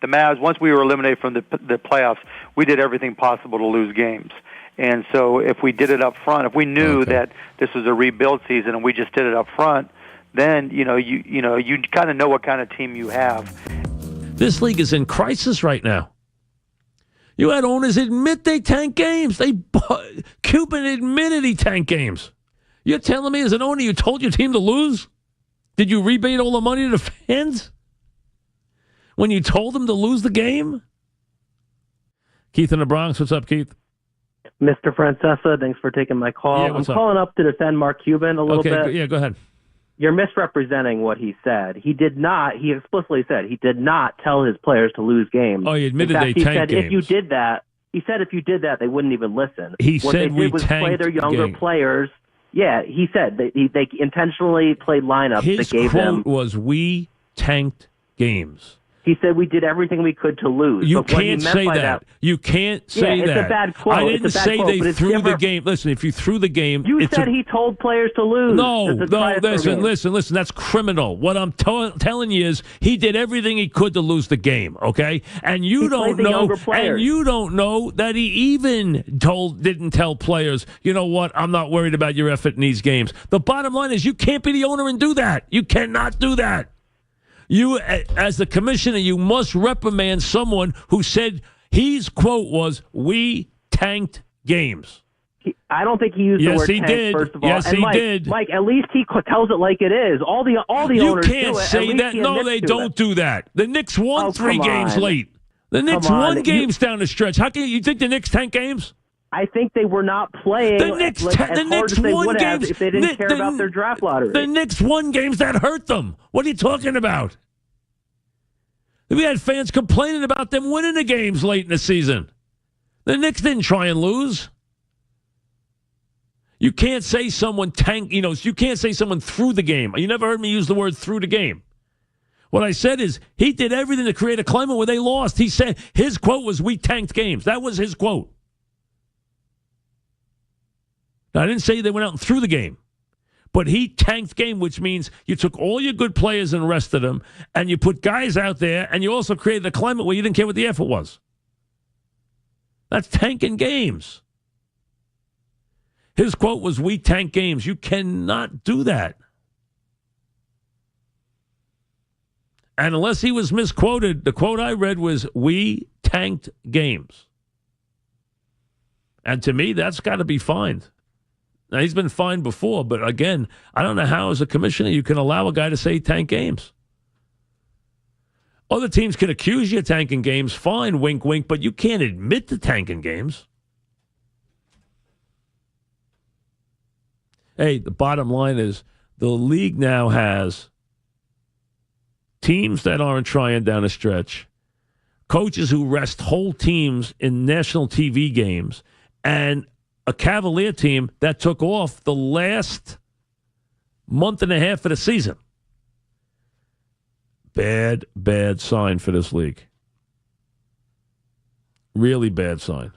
the Mavs, once we were eliminated from the playoffs, we did everything possible to lose games. And so if we did it up front, if we knew that this was a rebuild season and we just did it up front, then you kind of know what kind of team you have. This league is in crisis right now. You had owners admit they tank games. Cuban admitted he tanked games. You're telling me as an owner you told your team to lose? Did you rebate all the money to the fans when you told them to lose the game? Keith in the Bronx, what's up, Keith? Mr. Francesa, thanks for taking my call. Yeah, I'm calling up to defend Mark Cuban a little bit. Yeah, go ahead. You're misrepresenting what he said. He explicitly said he did not tell his players to lose games. Oh, he admitted they tanked games. If you did that, they wouldn't even listen. What they did was play their younger players. Yeah, he said they intentionally played lineups that gave them. His quote was, "We tanked games." He said we did everything we could to lose. You can't say that. You can't say that. It's a bad quote. I didn't say they threw the game. Listen, if you threw the game... You said he told players to lose. No, listen. That's criminal. What I'm telling you is he did everything he could to lose the game, okay? And you don't know that he even didn't tell players, you know what, I'm not worried about your effort in these games. The bottom line is you can't be the owner and do that. You cannot do that. You, as the commissioner, you must reprimand someone who said his quote was, "We tanked games." I don't think he used the word tank, did. First of all. Yes, he did. Mike, at least he tells it like it is. All the owners do it. You can't say that. No, they don't do that. The Knicks won 3 games late. The Knicks won games down the stretch. How can you think the Knicks tank games? I think they were not playing the Knicks won games if they didn't care about their draft lottery. The Knicks won games that hurt them. What are you talking about? We had fans complaining about them winning the games late in the season. The Knicks didn't try and lose. You can't say someone tanked, you can't say someone threw the game. You never heard me use the word threw the game. What I said is he did everything to create a climate where they lost. He said his quote was, "We tanked games." That was his quote. Now, I didn't say they went out and threw the game. But he tanked game, which means you took all your good players and rested them, and you put guys out there, and you also created a climate where you didn't care what the effort was. That's tanking games. His quote was, "We tank games." You cannot do that. And unless he was misquoted, the quote I read was, "We tanked games." And to me, that's got to be fined. Now, he's been fined before, but again, I don't know how, as a commissioner, you can allow a guy to say tank games. Other teams can accuse you of tanking games, fine, wink, wink, but you can't admit to tanking games. Hey, the bottom line is the league now has teams that aren't trying down a stretch, coaches who rest whole teams in national TV games, and a Cavalier team that took off the last month and a half of the season. Bad sign for this league. Really bad sign.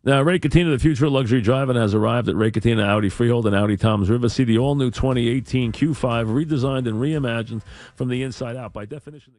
Now, Ray Cattina, the future of luxury driving, has arrived at Ray Cattina Audi Freehold and Audi Toms River. See the all-new 2018 Q5 redesigned and reimagined from the inside out. By definition...